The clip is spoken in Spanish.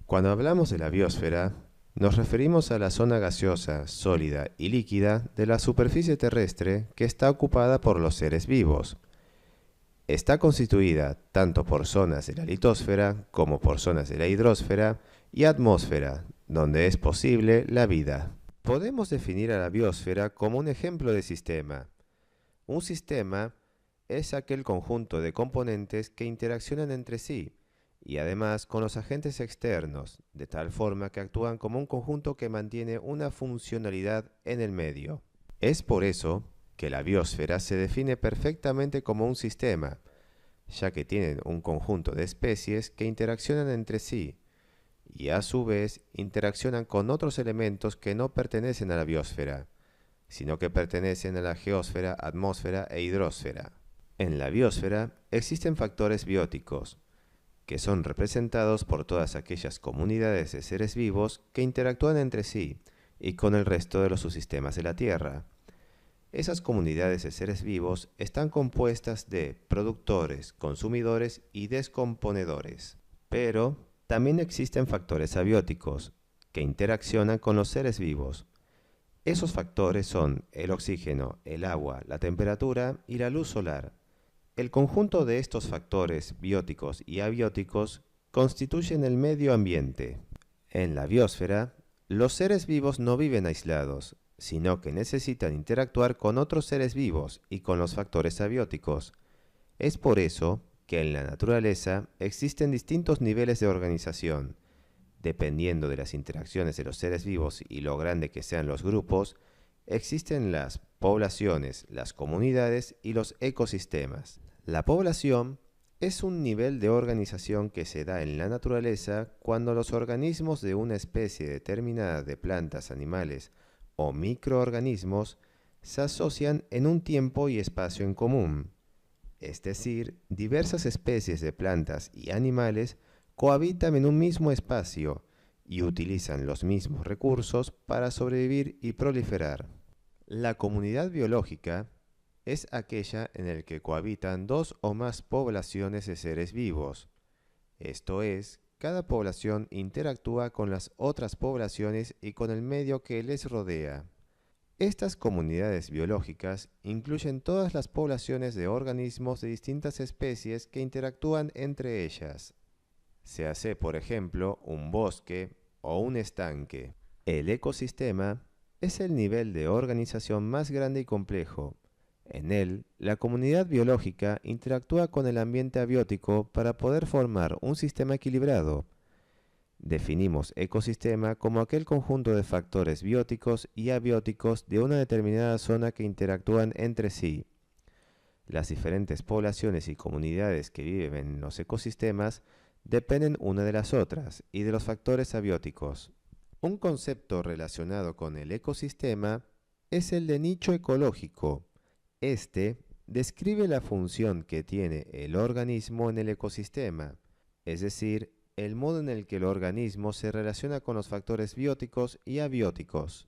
Cuando hablamos de la biosfera, nos referimos a la zona gaseosa, sólida y líquida de la superficie terrestre que está ocupada por los seres vivos. Está constituida tanto por zonas de la litosfera como por zonas de la hidrosfera y atmósfera, donde es posible la vida. Podemos definir a la biosfera como un ejemplo de sistema. Un sistema es aquel conjunto de componentes que interaccionan entre sí y además con los agentes externos, de tal forma que actúan como un conjunto que mantiene una funcionalidad en el medio. Es por eso que la biosfera se define perfectamente como un sistema, ya que tienen un conjunto de especies que interaccionan entre sí y a su vez interaccionan con otros elementos que no pertenecen a la biosfera, sino que pertenecen a la geósfera, atmósfera e hidrosfera. En la biosfera existen factores bióticos, que son representados por todas aquellas comunidades de seres vivos que interactúan entre sí y con el resto de los subsistemas de la Tierra. Esas comunidades de seres vivos están compuestas de productores, consumidores y descomponedores. Pero también existen factores abióticos, que interaccionan con los seres vivos. Esos factores son el oxígeno, el agua, la temperatura y la luz solar. El conjunto de estos factores bióticos y abióticos constituyen el medio ambiente. En la biosfera, los seres vivos no viven aislados, sino que necesitan interactuar con otros seres vivos y con los factores abióticos. Es por eso que en la naturaleza existen distintos niveles de organización. Dependiendo de las interacciones de los seres vivos y lo grande que sean los grupos, existen las poblaciones, las comunidades y los ecosistemas. La población es un nivel de organización que se da en la naturaleza cuando los organismos de una especie determinada de plantas, animales o microorganismos se asocian en un tiempo y espacio en común. Es decir, diversas especies de plantas y animales cohabitan en un mismo espacio y utilizan los mismos recursos para sobrevivir y proliferar. La comunidad biológica es aquella en la que cohabitan dos o más poblaciones de seres vivos. Esto es, cada población interactúa con las otras poblaciones y con el medio que les rodea. Estas comunidades biológicas incluyen todas las poblaciones de organismos de distintas especies que interactúan entre ellas. Se hace, por ejemplo, un bosque o un estanque. El ecosistema es el nivel de organización más grande y complejo. En él, la comunidad biológica interactúa con el ambiente abiótico para poder formar un sistema equilibrado. Definimos ecosistema como aquel conjunto de factores bióticos y abióticos de una determinada zona que interactúan entre sí. Las diferentes poblaciones y comunidades que viven en los ecosistemas dependen una de las otras y de los factores abióticos. Un concepto relacionado con el ecosistema es el de nicho ecológico. Este describe la función que tiene el organismo en el ecosistema, es decir, el modo en el que el organismo se relaciona con los factores bióticos y abióticos.